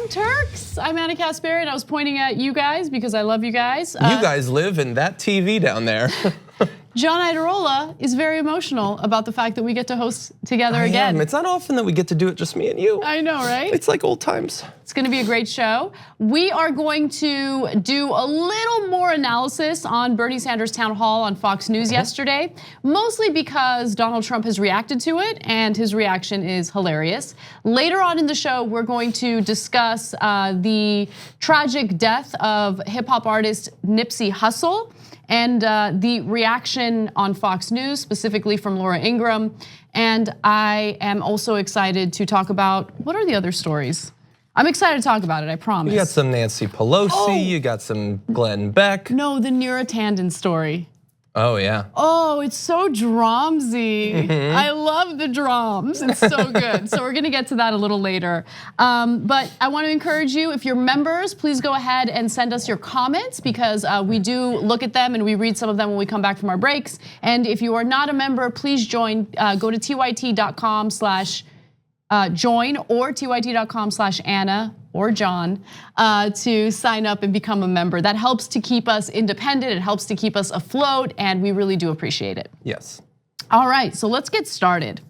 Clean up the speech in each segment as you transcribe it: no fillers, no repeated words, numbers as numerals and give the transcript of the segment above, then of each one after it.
Turks. I'm Kasparian. I was pointing at you guys because I love you guys. You guys live in that TV down there. John Iadarola is very emotional about the fact that we get to host together again. It's not often that we get to do it just me and you. I know, right? It's like old times. It's gonna be a great show. We are going to do a little more analysis on Bernie Sanders' town hall on Fox News yesterday, mostly because Donald Trump has reacted to it and his reaction is hilarious. Later on in the show, we're going to discuss the tragic death of hip hop artist Nipsey Hussle and the reaction on Fox News, specifically from Laura Ingraham. And I am also excited to talk about, what are the other stories? I'm excited to talk about it, I promise. You got some Nancy Pelosi, you got some Glenn Beck. No, the Neera Tanden story. Oh yeah. Oh, it's so dramsy. I love the drums, it's so good. So we're gonna get to that a little later. But I wanna encourage you, if you're members, please go ahead and send us your comments because we do look at them and we read some of them when we come back from our breaks. And if you are not a member, please join, go to tyt.com/join or tyt.com/Anna or John to sign up and become a member. That helps to keep us independent, it helps to keep us afloat, and we really do appreciate it. Yes. All right, so let's get started.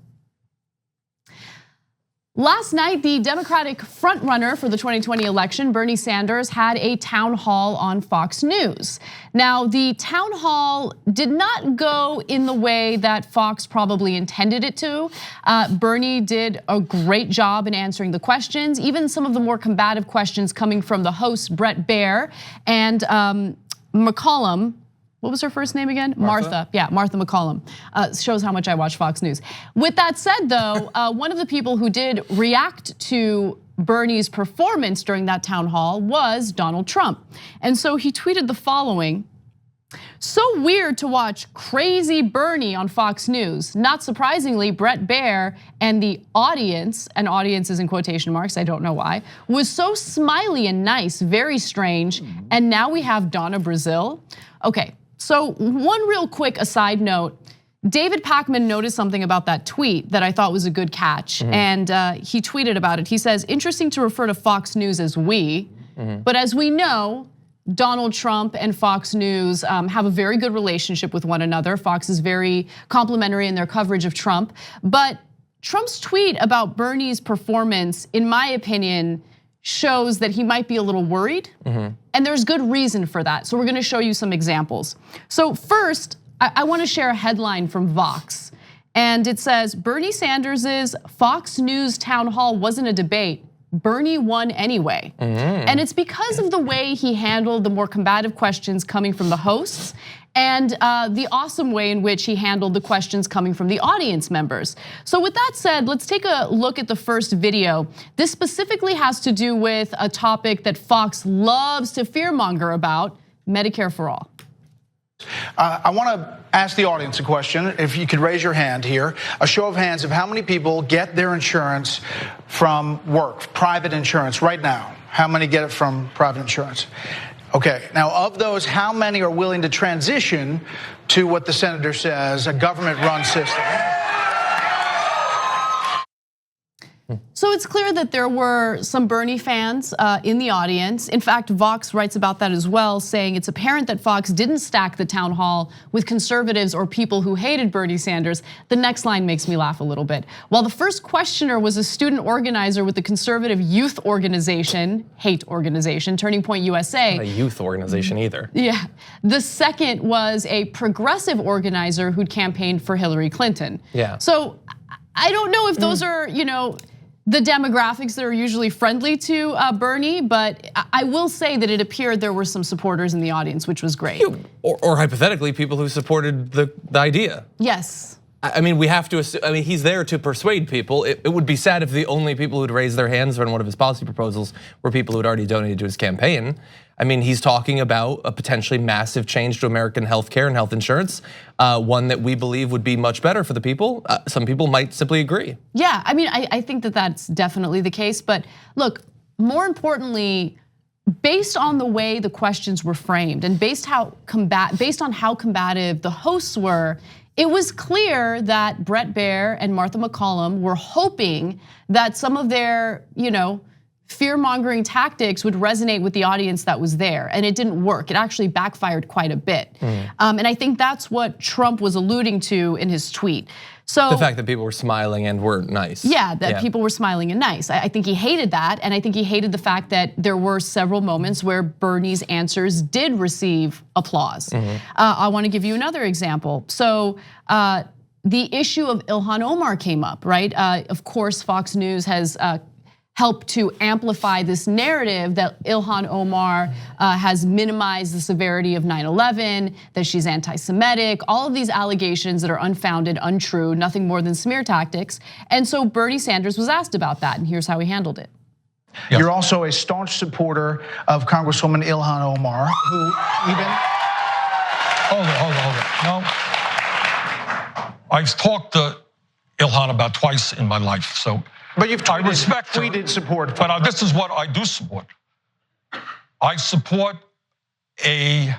Last night, the Democratic frontrunner for the 2020 election, Bernie Sanders, had a town hall on Fox News. Now, the town hall did not go in the way that Fox probably intended it to. Bernie did a great job in answering the questions, even some of the more combative questions coming from the hosts, Bret Baier and McCollum. What was her first name again? Martha. Yeah, Martha McCollum. Shows how much I watch Fox News. With that said though, one of the people who did react to Bernie's performance during that town hall was Donald Trump. And so he tweeted the following: "So weird to watch crazy Bernie on Fox News. Not surprisingly, Bret Baier and the audience, and audience is in quotation marks, I don't know why, was so smiley and nice, very strange. And now we have Donna Brazile." Okay, so one real quick aside note, David Pakman noticed something about that tweet that I thought was a good catch, and he tweeted about it. He says, "Interesting to refer to Fox News as we, but as we know, Donald Trump and Fox News have a very good relationship with one another. Fox is very complimentary in their coverage of Trump, but Trump's tweet about Bernie's performance, in my opinion, shows that he might be a little worried, and there's good reason for that. So we're gonna show you some examples. So first, I wanna share a headline from Vox, and it says, "Bernie Sanders's Fox News town hall wasn't a debate. Bernie won anyway." And it's because of the way he handled the more combative questions coming from the hosts and the awesome way in which he handled the questions coming from the audience members. So with that said, let's take a look at the first video. This specifically has to do with a topic that Fox loves to fearmonger about, Medicare for all. I want to ask the audience a question. If you could raise your hand here, a show of hands of how many people get their insurance from work, private insurance right now. How many get it from private insurance? Okay, now of those, how many are willing to transition to what the senator says, a government-run system? So it's clear that there were some Bernie fans in the audience. In fact, Vox writes about that as well, saying it's apparent that Fox didn't stack the town hall with conservatives or people who hated Bernie Sanders. The next line makes me laugh a little bit. While the first questioner was a student organizer with the conservative youth organization, hate organization, Turning Point USA. Not a youth organization either. Yeah, the second was a progressive organizer who'd campaigned for Hillary Clinton. Yeah. So I don't know if those are, the demographics that are usually friendly to Bernie, but I will say that it appeared there were some supporters in the audience, which was great. Or hypothetically, people who supported the idea. Yes. I mean, we have to assume, he's there to persuade people. It would be sad if the only people who'd raise their hands on one of his policy proposals were people who'd already donated to his campaign. I mean, he's talking about a potentially massive change to American healthcare and health insurance, one that we believe would be much better for the people. Some people might simply agree. Yeah, I mean, I think that that's definitely the case. But look, more importantly, based on the way the questions were framed and based on how combative the hosts were, it was clear that Bret Baier and Martha McCollum were hoping that some of their, fear-mongering tactics would resonate with the audience that was there, and it didn't work. It actually backfired quite a bit. And I think that's what Trump was alluding to in his tweet. So the fact that people were smiling and were nice. Yeah, that people were smiling and nice. I think he hated that, and I think he hated the fact that there were several moments where Bernie's answers did receive applause. I want to give you another example. So the issue of Ilhan Omar came up, right? Of course, Fox News has helped to amplify this narrative that Ilhan Omar has minimized the severity of 9/11, that she's anti-Semitic, all of these allegations that are unfounded, untrue, nothing more than smear tactics. And so Bernie Sanders was asked about that, and here's how he handled it. You're also a staunch supporter of Congresswoman Ilhan Omar, who even... Hold it. No, I've talked to Ilhan about twice in my life, so. But you've tweeted support. But this is what I do support. I support a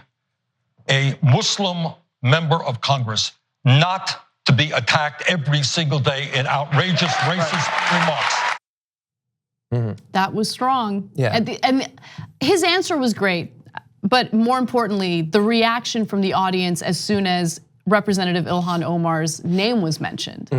Muslim member of Congress not to be attacked every single day in outrageous racist remarks. That was strong. Yeah. And his answer was great, but more importantly, the reaction from the audience as soon as Representative Ilhan Omar's name was mentioned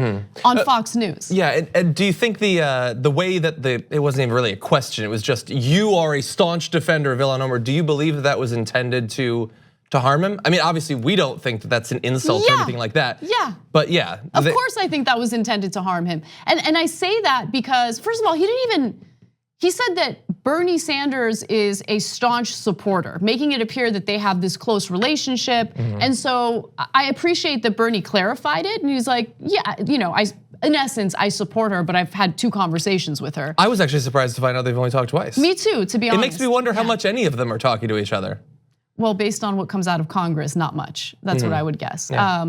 on Fox News. Yeah, and do you think the way that it wasn't even really a question, it was just, you are a staunch defender of Ilhan Omar, do you believe that was intended to harm him? I mean, obviously we don't think that that's an insult or anything like that. Yeah. But yeah. Of course I think that was intended to harm him. And I say that because, first of all, he said that Bernie Sanders is a staunch supporter, making it appear that they have this close relationship. And so I appreciate that Bernie clarified it, and he's like, yeah, in essence, I support her, but I've had 2 conversations with her. I was actually surprised to find out they've only talked twice. Me too, to be honest. It makes me wonder how much any of them are talking to each other. Well, based on what comes out of Congress, not much. That's what I would guess. Yeah.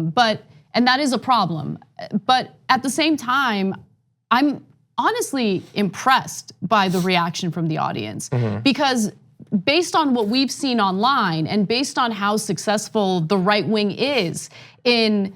And that is a problem. But at the same time, I'm honestly impressed by the reaction from the audience, because based on what we've seen online and based on how successful the right wing is in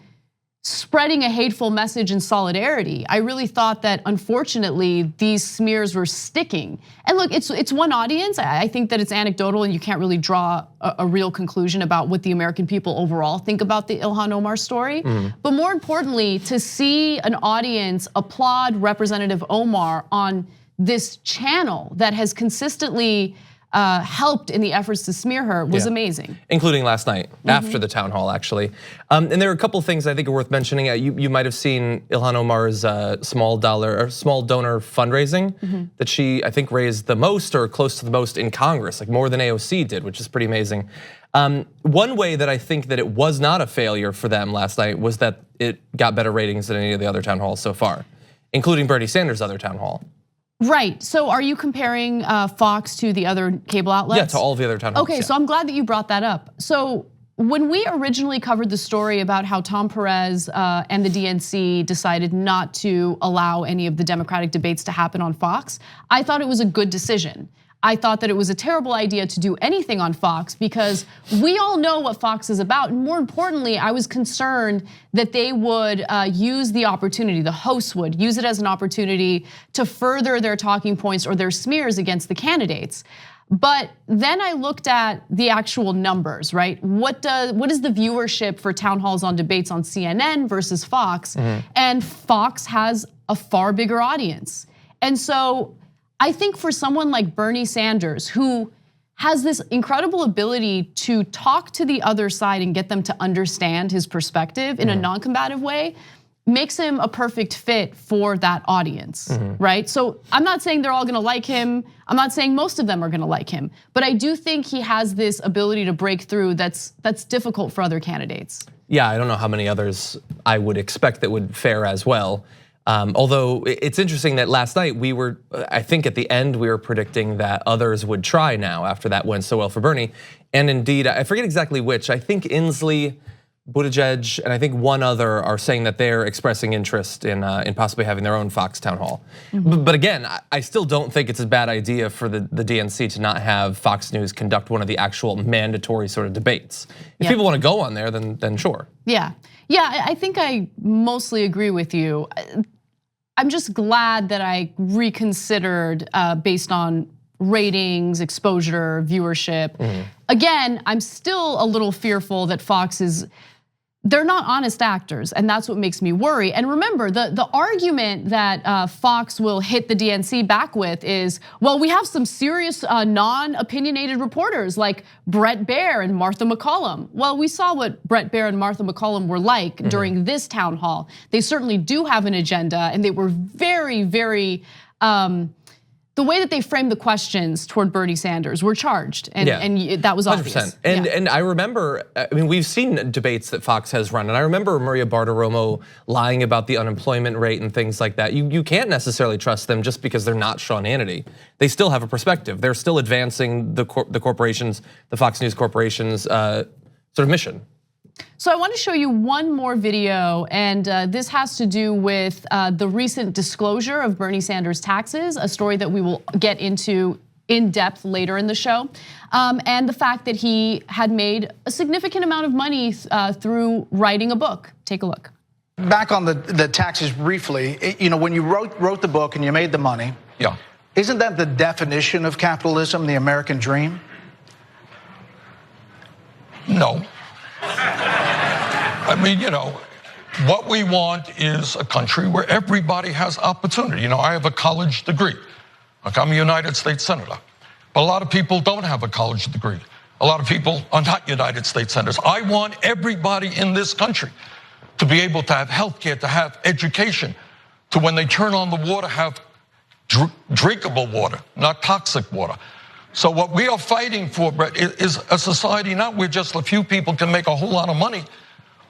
spreading a hateful message in solidarity, I really thought that unfortunately these smears were sticking. And look, it's one audience. I think that it's anecdotal and you can't really draw a real conclusion about what the American people overall think about the Ilhan Omar story. But more importantly, to see an audience applaud Representative Omar on this channel that has consistently helped in the efforts to smear her was amazing. Including last night, after the town hall, actually. And there are a couple things I think are worth mentioning. You might have seen Ilhan Omar's small donor fundraising that she, I think, raised the most or close to the most in Congress, like more than AOC did, which is pretty amazing. One way that I think that it was not a failure for them last night was that it got better ratings than any of the other town halls so far, including Bernie Sanders' other town hall. Right, so are you comparing Fox to the other cable outlets? Yeah, to all of the other town halls. Okay, so I'm glad that you brought that up. So when we originally covered the story about how Tom Perez and the DNC decided not to allow any of the Democratic debates to happen on Fox, I thought it was a good decision. I thought that it was a terrible idea to do anything on Fox because we all know what Fox is about. And more importantly, I was concerned that they would use the opportunity, the hosts would use it as an opportunity to further their talking points or their smears against the candidates. But then I looked at the actual numbers, right? What is the viewership for town halls on debates on CNN versus Fox? And Fox has a far bigger audience. And so I think for someone like Bernie Sanders, who has this incredible ability to talk to the other side and get them to understand his perspective in a non-combative way, makes him a perfect fit for that audience, right? So I'm not saying they're all gonna like him. I'm not saying most of them are gonna like him, but I do think he has this ability to break through that's difficult for other candidates. Yeah, I don't know how many others I would expect that would fare as well. Although it's interesting that last night I think at the end we were predicting that others would try now after that went so well for Bernie. And indeed, I forget exactly which, I think Inslee, Buttigieg, and I think one other are saying that they're expressing interest in possibly having their own Fox town hall. But again, I still don't think it's a bad idea for the DNC to not have Fox News conduct one of the actual mandatory sort of debates. If people want to go on there, then sure. Yeah, I think I mostly agree with you. I'm just glad that I reconsidered based on ratings, exposure, viewership. Again, I'm still a little fearful that Fox they're not honest actors, and that's what makes me worry. And remember, the argument that Fox will hit the DNC back with is, well, we have some serious non-opinionated reporters like Bret Baier and Martha McCallum. Well, we saw what Bret Baier and Martha McCallum were like during this town hall. They certainly do have an agenda, and they were very, very, the way that they framed the questions toward Bernie Sanders were charged, and that was obvious. 100%. And I remember, I mean, we've seen debates that Fox has run, and I remember Maria Bartiromo lying about the unemployment rate and things like that. You can't necessarily trust them just because they're not Sean Hannity. They still have a perspective. They're still advancing the corporations, the Fox News corporations sort of mission. So I want to show you one more video, and this has to do with the recent disclosure of Bernie Sanders' taxes, a story that we will get into in depth later in the show, and the fact that he had made a significant amount of money through writing a book. Take a look. Back on the taxes briefly, you know, when you wrote the book and you made the money, isn't that the definition of capitalism, the American dream? No. I mean, you know, what we want is a country where everybody has opportunity. You know, I have a college degree. Like, I'm a United States Senator. But a lot of people don't have a college degree. A lot of people are not United States Senators. I want everybody in this country to be able to have health care, to have education, to when they turn on the water, have drinkable water, not toxic water. So what we are fighting for, Brett, is a society not where just a few people can make a whole lot of money,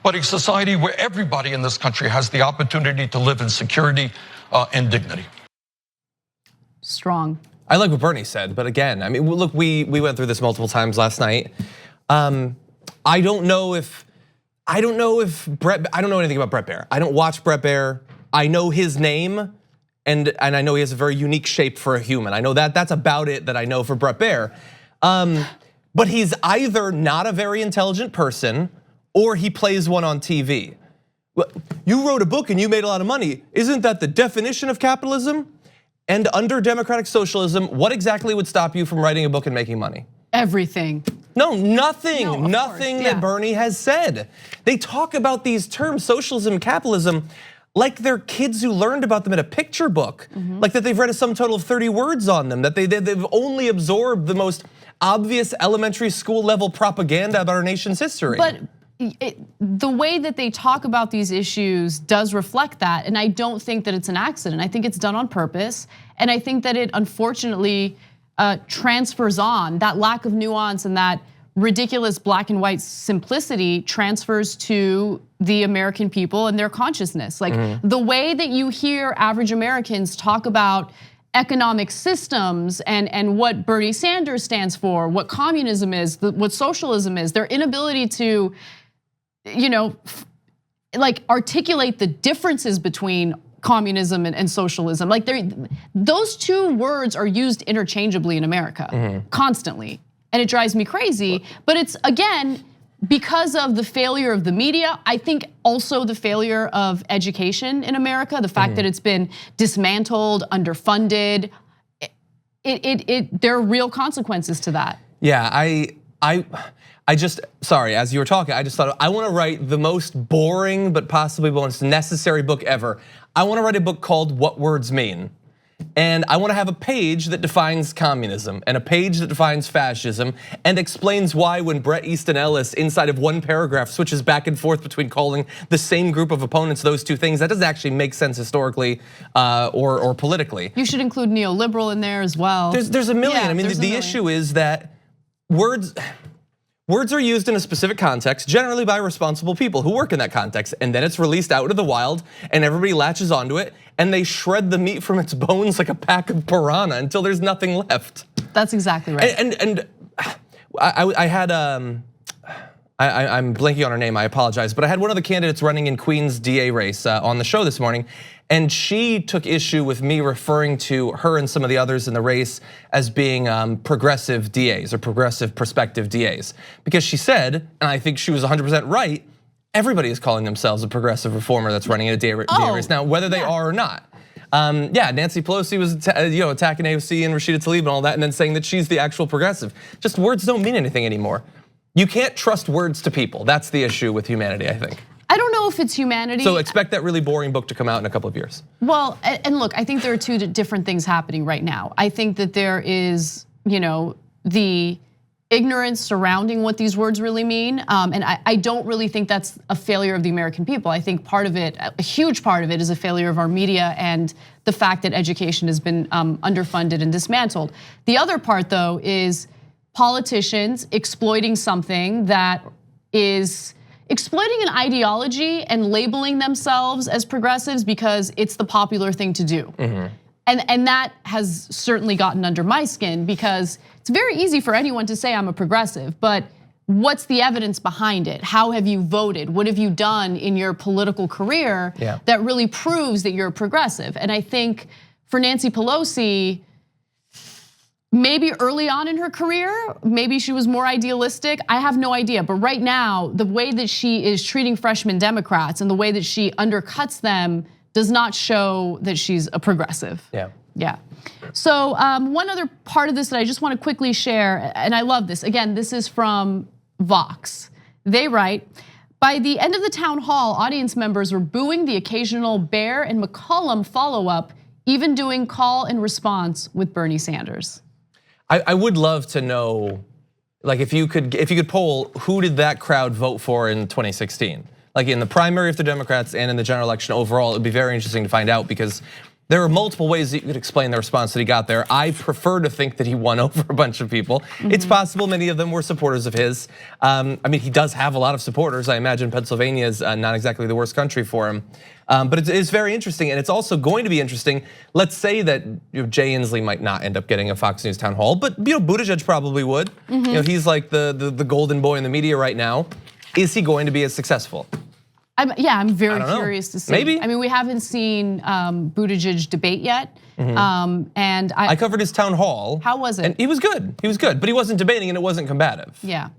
but a society where everybody in this country has the opportunity to live in security and dignity. Strong. I like what Bernie said, but again, I mean, look, we went through this multiple times last night. I don't know anything about Bret Baier. I don't watch Bret Baier. I know his name. And I know he has a very unique shape for a human. I know that's about it that I know for Bret Baier. But he's either not a very intelligent person or he plays one on TV. You wrote a book and you made a lot of money. Isn't that the definition of capitalism? And under democratic socialism, what exactly would stop you from writing a book and making money? Everything. No, nothing. No, nothing that Bernie has said. They talk about these terms, socialism, capitalism, like they're kids who learned about them in a picture book, like that they've read a sum total of 30 words on them, that they've only absorbed the most obvious elementary school level propaganda about our nation's history. But the way that they talk about these issues does reflect that, and I don't think that it's an accident. I think it's done on purpose, and I think that it unfortunately transfers on. That lack of nuance and that ridiculous black and white simplicity transfers to the American people and their consciousness. Like the way that you hear average Americans talk about economic systems and what Bernie Sanders stands for, what communism is, what socialism is, their inability to, you know, like articulate the differences between communism and socialism. Like those two words are used interchangeably in America, constantly. And it drives me crazy, but it's again, because of the failure of the media, I think also the failure of education in America, the fact that it's been dismantled, underfunded, there are real consequences to that. Yeah, I just, sorry, as you were talking, I just thought, I wanna write the most boring but possibly most necessary book ever. I wanna write a book called What Words Mean. And I wanna have a page that defines communism and a page that defines fascism and explains why when Bret Easton Ellis inside of one paragraph switches back and forth between calling the same group of opponents those two things, that doesn't actually make sense historically or politically. You should include neoliberal in there as well. There's a million. Yeah, I mean, the issue is that words are used in a specific context, generally by responsible people who work in that context, and then it's released out into the wild and everybody latches onto it and they shred the meat from its bones like a pack of piranha until there's nothing left. That's exactly right. And I had, I'm blanking on her name, I apologize, but I had one of the candidates running in Queens DA race on the show this morning, and she took issue with me referring to her and some of the others in the race as being progressive DAs or progressive prospective DAs. Because she said, and I think she was 100% right, everybody is calling themselves a progressive reformer that's running in a DA race now, whether they are or not. Yeah, Nancy Pelosi was attacking AOC and Rashida Tlaib and all that, and then saying that she's the actual progressive. Just words don't mean anything anymore. You can't trust words to people. That's the issue with humanity, I think. I don't know if it's humanity. So expect that really boring book to come out in a couple of years. Well, and look, I think there are two different things happening right now. I think that there is, the ignorance surrounding what these words really mean. And I don't really think that's a failure of the American people. I think part of it, a huge part of it, is a failure of our media and the fact that education has been underfunded and dismantled. The other part, though, is politicians exploiting something that is exploiting an ideology and labeling themselves as progressives because it's the popular thing to do. And that has certainly gotten under my skin because it's very easy for anyone to say I'm a progressive, but what's the evidence behind it? How have you voted? What have you done in your political career that really proves that you're a progressive? And I think for Nancy Pelosi, maybe early on in her career, maybe she was more idealistic. I have no idea. But right now, the way that she is treating freshman Democrats and the way that she undercuts them does not show that she's a progressive. Yeah. So one other part of this that I just want to quickly share, and I love this. Again, this is from Vox. They write, by the end of the town hall, audience members were booing the occasional Bear and McCollum follow-up, even doing call and response with Bernie Sanders. I would love to know, like if you could poll, who did that crowd vote for in 2016? Like in the primary of the Democrats and in the general election overall, it'd be very interesting to find out because there are multiple ways that you could explain the response that he got there. I prefer to think that he won over a bunch of people. It's possible many of them were supporters of his. I mean, he does have a lot of supporters. I imagine Pennsylvania is not exactly the worst country for him. But it is very interesting, and it's also going to be interesting. Let's say that Jay Inslee might not end up getting a Fox News town hall, but Buttigieg probably would. He's like the golden boy in the media right now. Is he going to be as successful? I'm very curious to see. Maybe. I mean, we haven't seen Buttigieg debate yet, and I covered his town hall. How was it? And he was good. He was good, but he wasn't debating, and it wasn't combative. Yeah.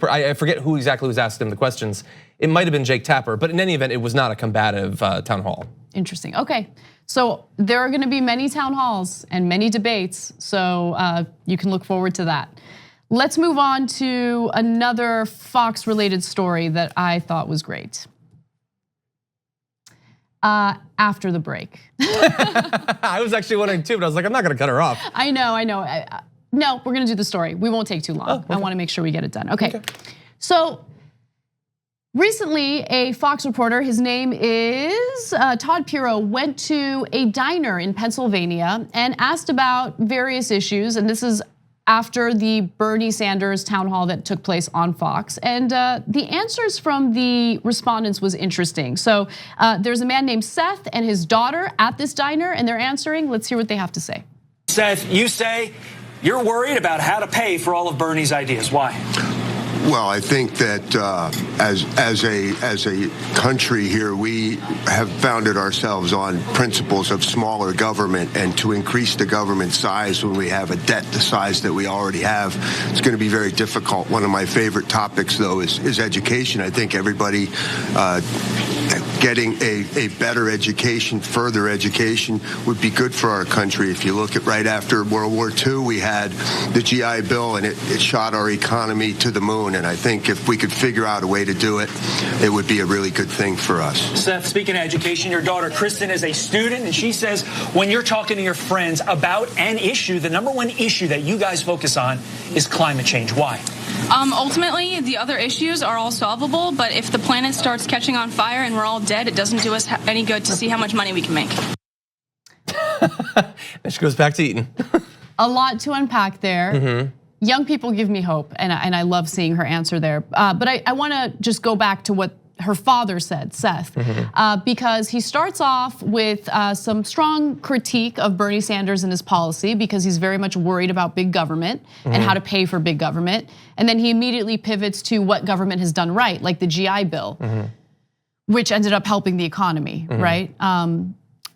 I forget who exactly was asking him the questions. It might have been Jake Tapper, but in any event, it was not a combative town hall. Interesting. Okay, so there are going to be many town halls and many debates, so you can look forward to that. Let's move on to another Fox-related story that I thought was great. After the break. I was actually wondering too, but I was like, I'm not going to cut her off. I know. No, we're going to do the story. We won't take too long. Okay. I want to make sure we get it done. Okay. So recently, a Fox reporter, his name is Todd Pirro, went to a diner in Pennsylvania and asked about various issues. And this is after the Bernie Sanders town hall that took place on Fox. And the answers from the respondents was interesting. So there's a man named Seth and his daughter at this diner, and they're answering. Let's hear what they have to say. Seth, you say you're worried about how to pay for all of Bernie's ideas. Why? Well, I think that as a country here, we have founded ourselves on principles of smaller government, and to increase the government size when we have a debt the size that we already have, it's going to be very difficult. One of my favorite topics, though, is education. I think everybody getting a better education, further education, would be good for our country. If you look at right after World War II, we had the GI Bill, and it shot our economy to the moon. And I think if we could figure out a way to do it, it would be a really good thing for us. Seth, speaking of education, your daughter Kristen is a student, and she says when you're talking to your friends about an issue, the number one issue that you guys focus on is climate change. Why? Ultimately, the other issues are all solvable, but if the planet starts catching on fire and we're all dead, it doesn't do us any good to see how much money we can make. And she goes back to eating. A lot to unpack there. Young people give me hope, and I love seeing her answer there. But I want to just go back to what her father said, Seth, because he starts off with some strong critique of Bernie Sanders and his policy, because he's very much worried about big government and how to pay for big government. And then he immediately pivots to what government has done right, like the GI Bill, which ended up helping the economy, right?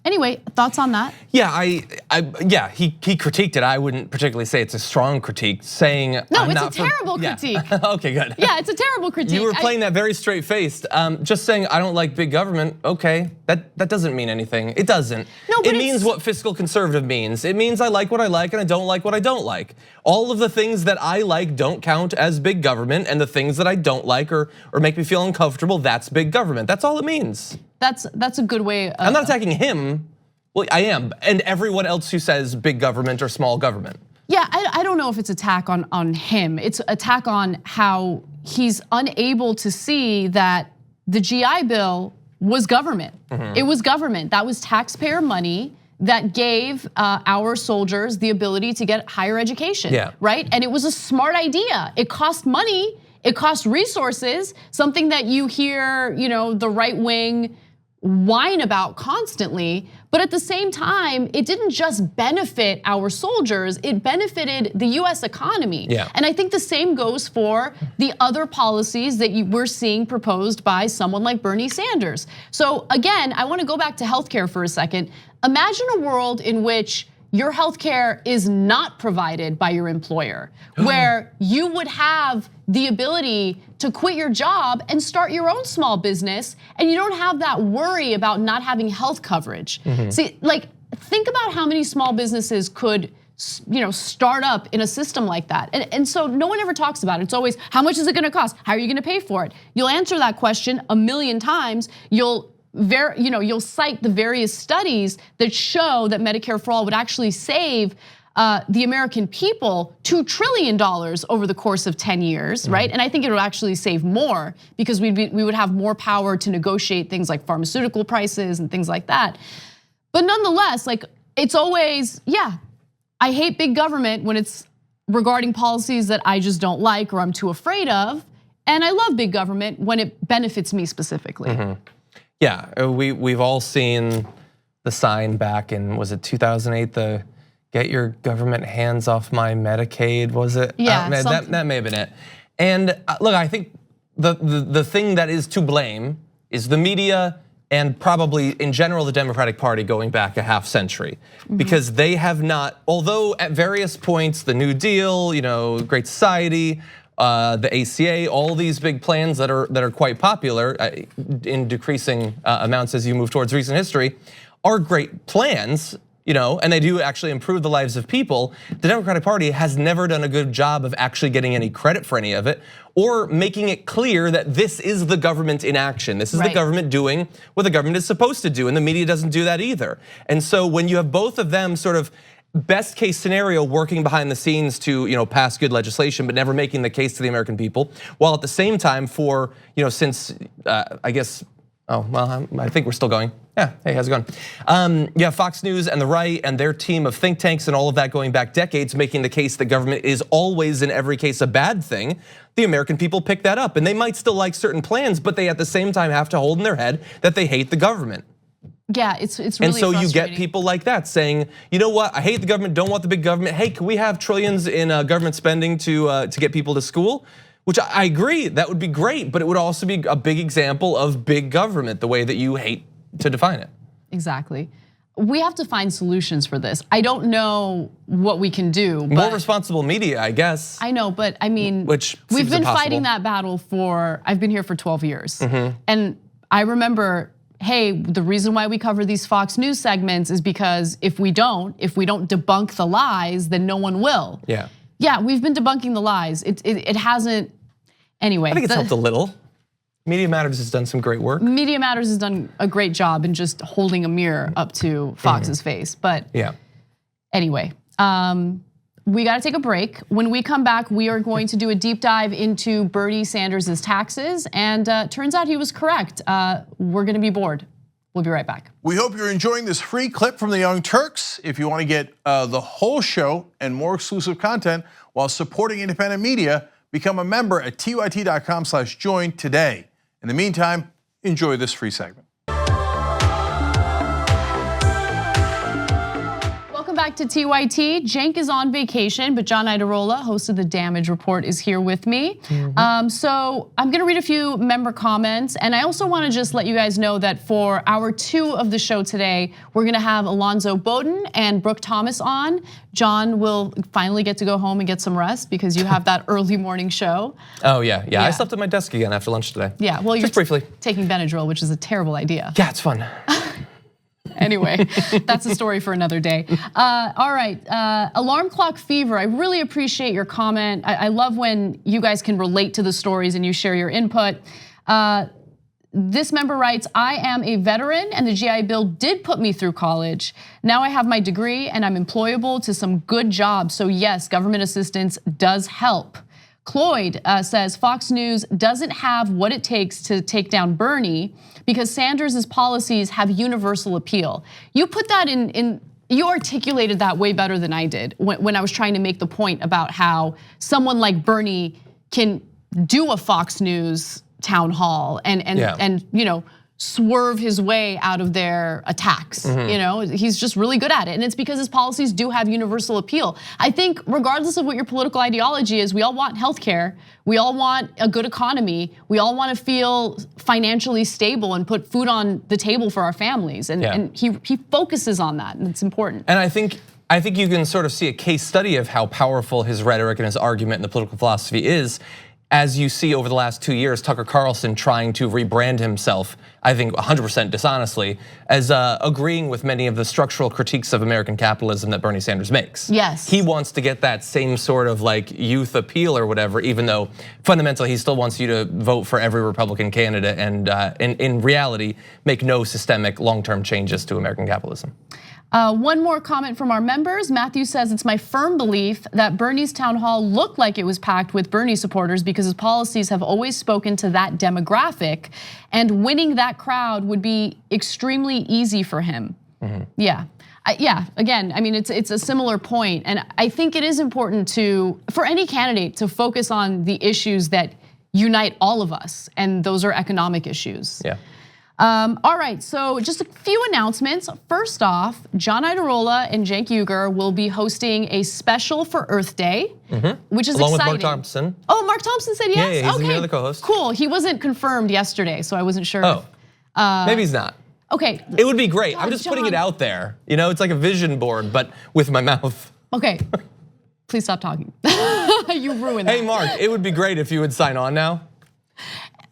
Anyway, thoughts on that? Yeah, yeah, he critiqued it. I wouldn't particularly say it's a strong critique, saying no, it's a terrible critique. Yeah. Okay, good. Yeah, it's a terrible critique. You were playing that very straight-faced. Just saying I don't like big government. Okay, that doesn't mean anything. It doesn't. No, but it means what fiscal conservative means. It means I like what I like and I don't like what I don't like. All of the things that I like don't count as big government, and the things that I don't like or make me feel uncomfortable, that's big government. That's all it means. That's a good way. I'm not attacking him. Well, I am, and everyone else who says big government or small government. Yeah, I don't know if it's attack on him. It's attack on how he's unable to see that the GI Bill was government. It was government. That was taxpayer money that gave our soldiers the ability to get higher education, right? And it was a smart idea. It cost money, it cost resources, something that you hear, the right wing whine about constantly, but at the same time, it didn't just benefit our soldiers, it benefited the US economy. And I think the same goes for the other policies that we're seeing proposed by someone like Bernie Sanders. So again, I wanna go back to healthcare for a second. Imagine a world in which your healthcare is not provided by your employer, where you would have the ability to quit your job and start your own small business, and you don't have that worry about not having health coverage. See, think about how many small businesses could start up in a system like that. And so no one ever talks about it. It's always, how much is it gonna cost? How are you gonna pay for it? You'll answer that question a million times. You'll cite the various studies that show that Medicare for All would actually save the American people $2 trillion over the course of 10 years, right? And I think it would actually save more because we would have more power to negotiate things like pharmaceutical prices and things like that. But nonetheless, it's always, I hate big government when it's regarding policies that I just don't like or I'm too afraid of. And I love big government when it benefits me specifically. Yeah, we've all seen the sign back in, was it 2008, the get your government hands off my Medicaid, was it? Yeah, that may have been it. And look, I think the thing that is to blame is the media and probably in general the Democratic Party going back a half century. Because they have not, although at various points, the New Deal, Great Society, the ACA, all these big plans that are quite popular in decreasing amounts as you move towards recent history are great plans, and they do actually improve the lives of people. The Democratic Party has never done a good job of actually getting any credit for any of it or making it clear that this is the government in action. This is the government doing what the government is supposed to do, and the media doesn't do that either. And so when you have both of them sort of best case scenario working behind the scenes to pass good legislation, but never making the case to the American people, while at the same time for since I guess, I think we're still going. Yeah, hey, how's it going? Yeah, Fox News and the right and their team of think tanks and all of that going back decades, making the case that government is always in every case a bad thing. The American people pick that up, and they might still like certain plans, but they at the same time have to hold in their head that they hate the government. Yeah, it's really and so you get frustrating. people like that saying, you know what, I hate the government, don't want the big government. Hey, can we have trillions in government spending to get people to school? Which I agree, that would be great, but it would also be a big example of big government, the way that you hate to define it. Exactly. We have to find solutions for this. I don't know what we can do. More responsible media, I guess. I know, but I mean, we've been fighting that battle I've been here for 12 years. And I remember, hey, the reason why we cover these Fox News segments is because if we don't debunk the lies, then no one will. Yeah, we've been debunking the lies. It hasn't, anyway. I think it's helped a little. Media Matters has done some great work. Media Matters has done a great job in just holding a mirror up to Fox's face. But anyway, we gotta take a break. When we come back, we are going to do a deep dive into Bernie Sanders' taxes, and turns out he was correct. We're gonna be bored. We'll be right back. We hope you're enjoying this free clip from the Young Turks. If you wanna get the whole show and more exclusive content while supporting independent media, become a member at tyt.com/join today. In the meantime, enjoy this free segment. Welcome back back to TYT. Cenk is on vacation, but John Iadarola, host of the Damage Report, is here with me. So I'm gonna read a few member comments, and I also wanna just let you guys know that for hour 2 of the show today, we're gonna have Alonzo Bowden and Brooke Thomas on. John will finally get to go home and get some rest because you have that early morning show. Oh yeah. I slept at my desk again after lunch today. Yeah, well, you're just briefly taking Benadryl, which is a terrible idea. Yeah, it's fun. Anyway, that's a story for another day. All right, Alarm Clock Fever, I really appreciate your comment. I love when you guys can relate to the stories and you share your input. This member writes, I am a veteran and the GI Bill did put me through college. Now I have my degree and I'm employable to some good jobs. So yes, government assistance does help. Cloyd says Fox News doesn't have what it takes to take down Bernie because Sanders' policies have universal appeal. You put that you articulated that way better than I did when I was trying to make the point about how someone like Bernie can do a Fox News town hall and swerve his way out of their attacks. He's just really good at it, and it's because his policies do have universal appeal. I think regardless of what your political ideology is, we all want healthcare, we all want a good economy, we all want to feel financially stable and put food on the table for our families, and he focuses on that, and it's important. And I think you can sort of see a case study of how powerful his rhetoric and his argument and the political philosophy is, as you see over the last 2 years, Tucker Carlson trying to rebrand himself, I think 100% dishonestly, as agreeing with many of the structural critiques of American capitalism that Bernie Sanders makes. Yes. He wants to get that same sort of like youth appeal or whatever, even though fundamentally he still wants you to vote for every Republican candidate and in reality, make no systemic long-term changes to American capitalism. One more comment from our members. Matthew says, it's my firm belief that Bernie's town hall looked like it was packed with Bernie supporters because his policies have always spoken to that demographic, and winning that crowd would be extremely easy for him. Yeah, again, I mean, it's a similar point, and I think it is important for any candidate to focus on the issues that unite all of us, and those are economic issues. Yeah. All right, so just a few announcements. First off, John Iadarola and Cenk Uygur will be hosting a special for Earth Day, which is Along exciting. with Mark Thompson. Oh, Mark Thompson said yes? Yeah, he's okay, the other co-host. Cool, he wasn't confirmed yesterday, so I wasn't sure. Maybe he's not. Okay. It would be great, God, I'm just John. putting it out there. It's like a vision board, but with my mouth. Okay, please stop talking. You ruined that. Hey Mark, it would be great if you would sign on now.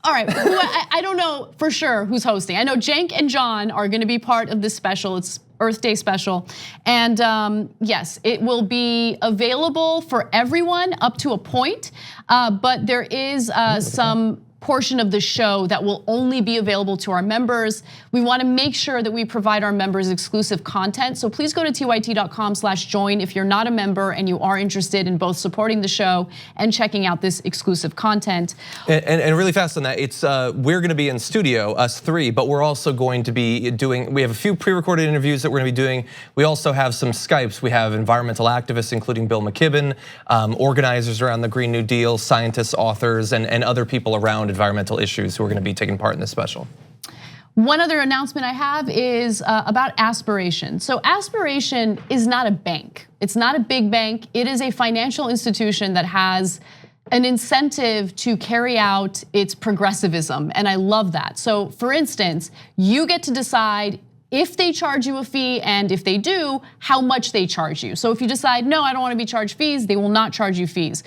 All right, I don't know for sure who's hosting. I know Cenk and John are gonna be part of this special. It's Earth Day special. And yes, it will be available for everyone up to a point, but there is some portion of the show that will only be available to our members. We want to make sure that we provide our members exclusive content. So please go to tyt.com/join if you're not a member and you are interested in both supporting the show and checking out this exclusive content. And really fast on that, it's we're going to be in studio, us three, but we're also going to be we have a few pre-recorded interviews that we're going to be doing. We also have some Skypes. We have environmental activists, including Bill McKibben, organizers around the Green New Deal, scientists, authors, and other people around environmental issues who are going to be taking part in this special. One other announcement I have is about Aspiration. So Aspiration is not a bank. It's not a big bank. It is a financial institution that has an incentive to carry out its progressivism, and I love that. So for instance, you get to decide if they charge you a fee, and if they do, how much they charge you. So if you decide, no, I don't want to be charged fees, they will not charge you fees.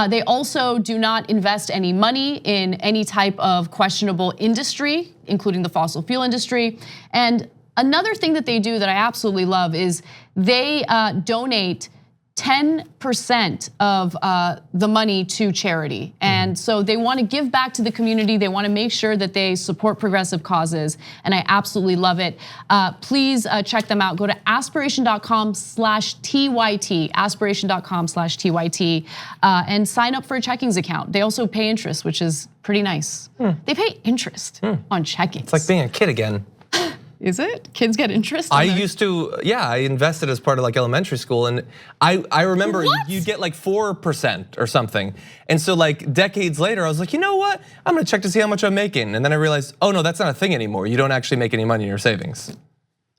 They also do not invest any money in any type of questionable industry, including the fossil fuel industry. And another thing that they do that I absolutely love is they donate 10% of the money to charity. And so they want to give back to the community. They want to make sure that they support progressive causes. And I absolutely love it. Please check them out. Go to aspiration.com/TYT, aspiration.com/TYT, and sign up for a checkings account. They also pay interest, which is pretty nice. They pay interest on checkings. It's like being a kid again. Is it? Kids get interest? I used to, I invested as part of like elementary school, and I remember you'd get like 4% or something. And so like decades later, I was like, you know what? I'm gonna check to see how much I'm making. And then I realized, oh no, that's not a thing anymore. You don't actually make any money in your savings.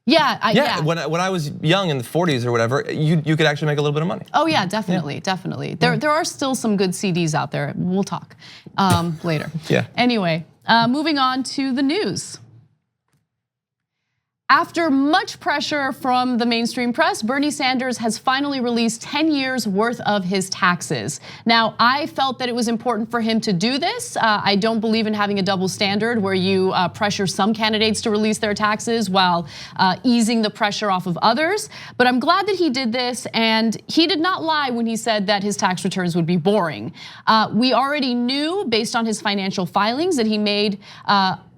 Yeah. When I was young in the 40s or whatever, you could actually make a little bit of money. Oh yeah, definitely. There are still some good CDs out there. We'll talk later. Yeah. Anyway, moving on to the news. After much pressure from the mainstream press, Bernie Sanders has finally released 10 years worth of his taxes. Now, I felt that it was important for him to do this. I don't believe in having a double standard where you pressure some candidates to release their taxes while easing the pressure off of others. But I'm glad that he did this, and he did not lie when he said that his tax returns would be boring. We already knew, based on his financial filings, that he made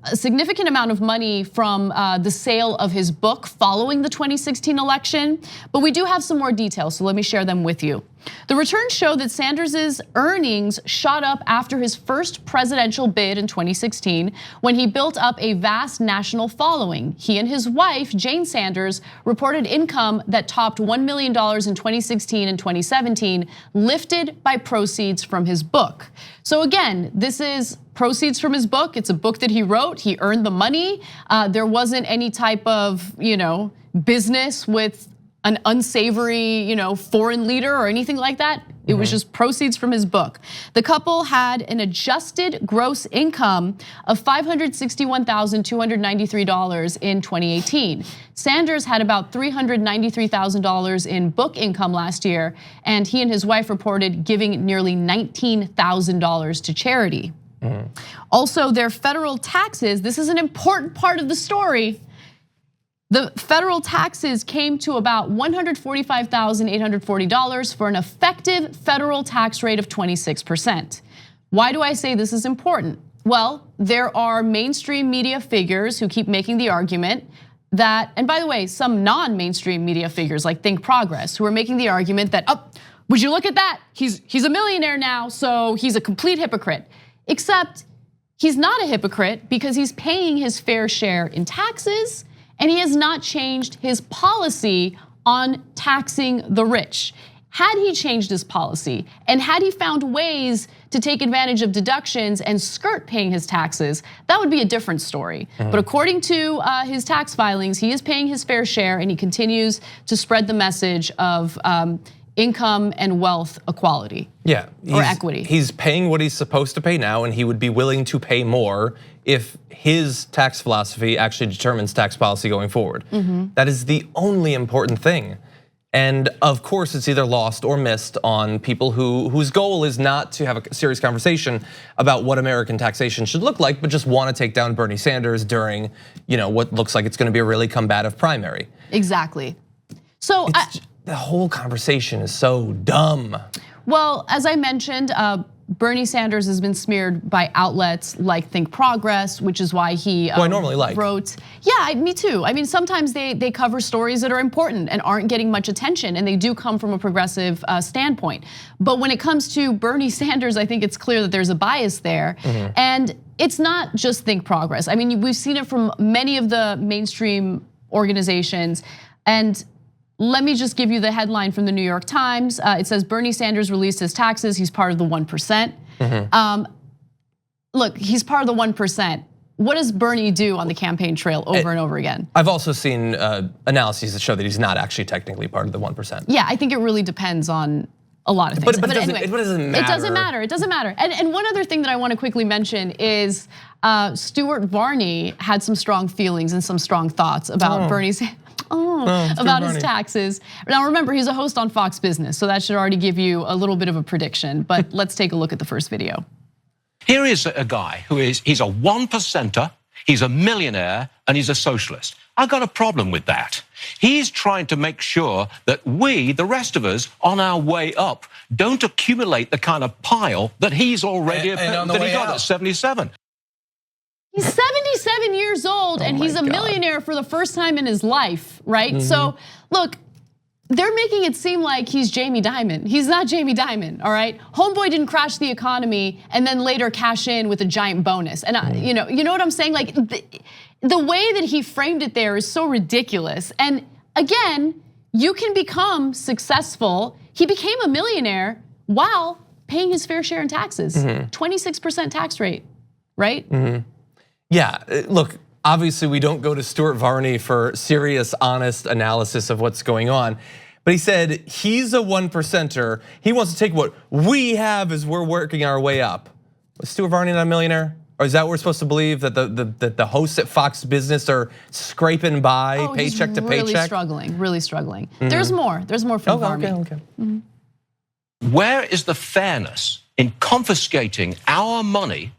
a significant amount of money from the sale of his book following the 2016 election, but we do have some more details, so let me share them with you. The returns show that Sanders's earnings shot up after his first presidential bid in 2016 when he built up a vast national following. He and his wife, Jane Sanders, reported income that topped $1 million in 2016 and 2017, lifted by proceeds from his book. So again, this is proceeds from his book. It's a book that he wrote. He earned the money. There wasn't any type of, business with an unsavory, foreign leader or anything like that. It was just proceeds from his book. The couple had an adjusted gross income of $561,293 in 2018. Sanders had about $393,000 in book income last year, and he and his wife reported giving nearly $19,000 to charity. Also, their federal taxes, this is an important part of the story. The federal taxes came to about $145,840 for an effective federal tax rate of 26%. Why do I say this is important? Well, there are mainstream media figures who keep making the argument that, and by the way, some non-mainstream media figures like Think Progress, who are making the argument that, would you look at that? He's a millionaire now, so he's a complete hypocrite. Except he's not a hypocrite because he's paying his fair share in taxes, and he has not changed his policy on taxing the rich. Had he changed his policy and had he found ways to take advantage of deductions and skirt paying his taxes, that would be a different story. But according to his tax filings, he is paying his fair share, and he continues to spread the message of income and wealth equality. Yeah, or equity. He's paying what he's supposed to pay now, and he would be willing to pay more if his tax philosophy actually determines tax policy going forward. That is the only important thing. And of course, it's either lost or missed on people whose goal is not to have a serious conversation about what American taxation should look like, but just want to take down Bernie Sanders during, what looks like it's going to be a really combative primary. Exactly. So the whole conversation is so dumb. Well, as I mentioned, Bernie Sanders has been smeared by outlets like Think Progress, which is why he I normally like. wrote. Yeah, me too. I mean, sometimes they cover stories that are important and aren't getting much attention, and they do come from a progressive standpoint. But when it comes to Bernie Sanders, I think it's clear that there's a bias there. And it's not just Think Progress. I mean, we've seen it from many of the mainstream organizations. And let me just give you the headline from the New York Times. It says Bernie Sanders released his taxes. He's part of the 1%. Look, he's part of the 1%. What does Bernie do on the campaign trail over and over again? I've also seen analyses that show that he's not actually technically part of the 1%. Yeah, I think it really depends on a lot of things. But anyway, it doesn't matter. It doesn't matter. It doesn't matter. And one other thing that I want to quickly mention is Stuart Varney had some strong feelings and some strong thoughts about Bernie's. About his taxes. Now remember, he's a host on Fox Business, so that should already give you a little bit of a prediction, but let's take a look at the first video. Here is a guy he's a 1%er, he's a millionaire, and he's a socialist. I've got a problem with that. He's trying to make sure that we, the rest of us, on our way up, don't accumulate the kind of pile that he's already got at 77. He's 77 years old and he's a millionaire for the first time in his life, right? So look, they're making it seem like he's Jamie Dimon. He's not Jamie Dimon, all right? Homeboy didn't crash the economy and then later cash in with a giant bonus. And you know what I'm saying? Like the way that he framed it there is so ridiculous. And again, you can become successful. He became a millionaire while paying his fair share in taxes. 26% tax rate, right? Yeah, look, obviously we don't go to Stuart Varney for serious, honest analysis of what's going on. But he said he's a 1%er. He wants to take what we have as we're working our way up. Was Stuart Varney not a millionaire? Or is that what we're supposed to believe, that the hosts at Fox Business are scraping by paycheck to paycheck? Really struggling. There's more from Varney. Okay. Where is the fairness in confiscating our money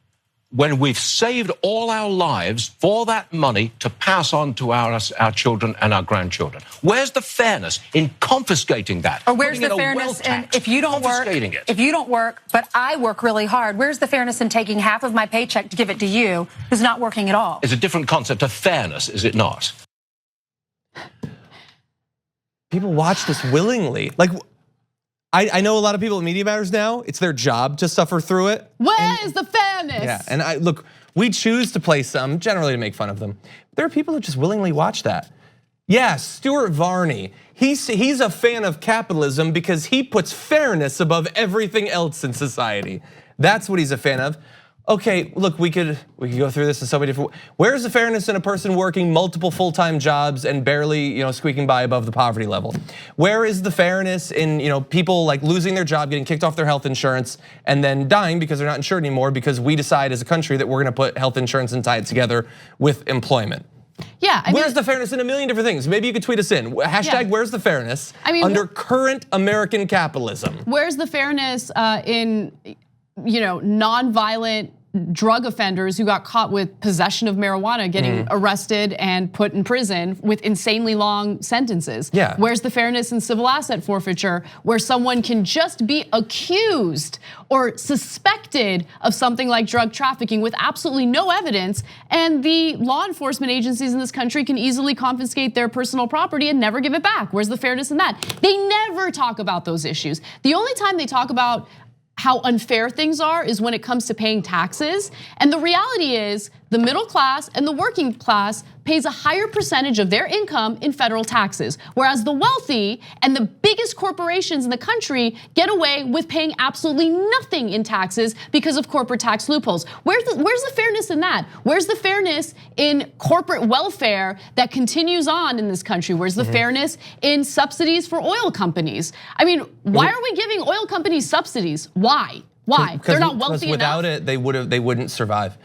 when we've saved all our lives for that money to pass on to our children and our grandchildren? Where's the fairness in confiscating that? Or where's the fairness in if you don't work, but I work really hard? Where's the fairness in taking half of my paycheck to give it to you who's not working at all? It's a different concept of fairness, is it not? People watch this willingly. Like, I know a lot of people at Media Matters now, it's their job to suffer through it. Where is the fairness? Yeah, and look, we choose to play some, generally to make fun of them. There are people who just willingly watch that. Yeah, Stuart Varney, he's a fan of capitalism because he puts fairness above everything else in society. That's what he's a fan of. Okay, look, we could go through this in so many different ways. Where's the fairness in a person working multiple full-time jobs and barely, squeaking by above the poverty level? Where is the fairness in, people like losing their job, getting kicked off their health insurance, and then dying because they're not insured anymore because we decide as a country that we're gonna put health insurance and tie it together with employment? Yeah, where's the fairness in a million different things? Maybe you could tweet us in. Hashtag where's the fairness under current American capitalism? Where's the fairness in non-violent drug offenders who got caught with possession of marijuana getting arrested and put in prison with insanely long sentences? Yeah. Where's the fairness in civil asset forfeiture where someone can just be accused or suspected of something like drug trafficking with absolutely no evidence, and the law enforcement agencies in this country can easily confiscate their personal property and never give it back? Where's the fairness in that? They never talk about those issues. The only time they talk about how unfair things are is when it comes to paying taxes. And the reality is the middle class and the working class pays a higher percentage of their income in federal taxes, whereas the wealthy and the biggest corporations in the country get away with paying absolutely nothing in taxes because of corporate tax loopholes. Where's the fairness in that? Where's the fairness in corporate welfare that continues on in this country? Where's the fairness in subsidies for oil companies? I mean, why are we giving oil companies subsidies? Why? Why? They're not wealthy enough. Without it, they wouldn't survive.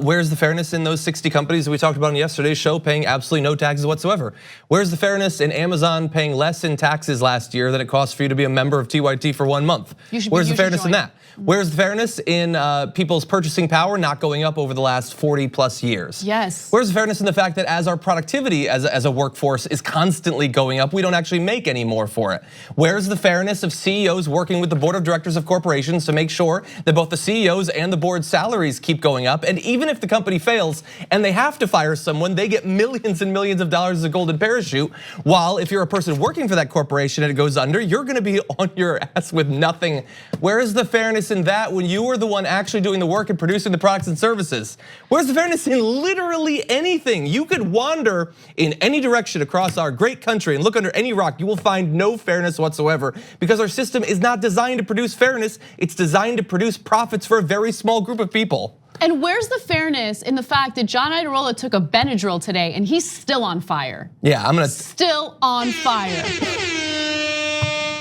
Where's the fairness in those 60 companies that we talked about in yesterday's show paying absolutely no taxes whatsoever? Where's the fairness in Amazon paying less in taxes last year than it costs for you to be a member of TYT for 1 month? Where's the fairness in that? Where's the fairness in people's purchasing power not going up over the last 40 plus years? Yes. Where's the fairness in the fact that as our productivity as a workforce is constantly going up, we don't actually make any more for it? Where's the fairness of CEOs working with the board of directors of corporations to make sure that both the CEOs and the board's salaries keep going up? And even if the company fails and they have to fire someone, they get millions and millions of dollars as a golden parachute. While if you're a person working for that corporation and it goes under, you're gonna be on your ass with nothing. Where is the fairness in that when you are the one actually doing the work and producing the products and services? Where's the fairness in literally anything? You could wander in any direction across our great country and look under any rock, you will find no fairness whatsoever, because our system is not designed to produce fairness, it's designed to produce profits for a very small group of people. And where's the fairness in the fact that John Iadarola took a Benadryl today and he's still on fire? Yeah, still on fire.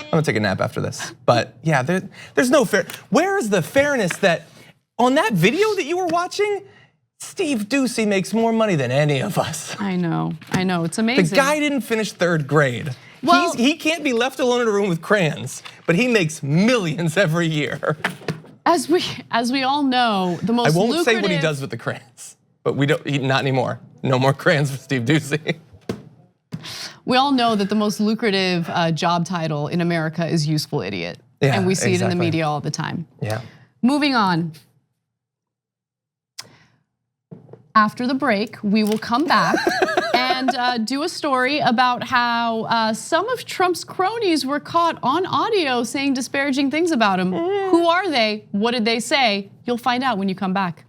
I'm gonna take a nap after this. But yeah, there's no fair. Where is the fairness that on that video that you were watching, Steve Doocy makes more money than any of us? I know, it's amazing. The guy didn't finish 3rd grade. Well, he can't be left alone in a room with crayons, but he makes millions every year. As we all know, the most lucrative— I won't say what he does with the crayons, but not anymore. No more crayons for Steve Doocy. We all know that the most lucrative job title in America is useful idiot. Yeah, and we see it in the media all the time. Yeah. Moving on. After the break, we will come back and do a story about how some of Trump's cronies were caught on audio saying disparaging things about him. Who are they? What did they say? You'll find out when you come back.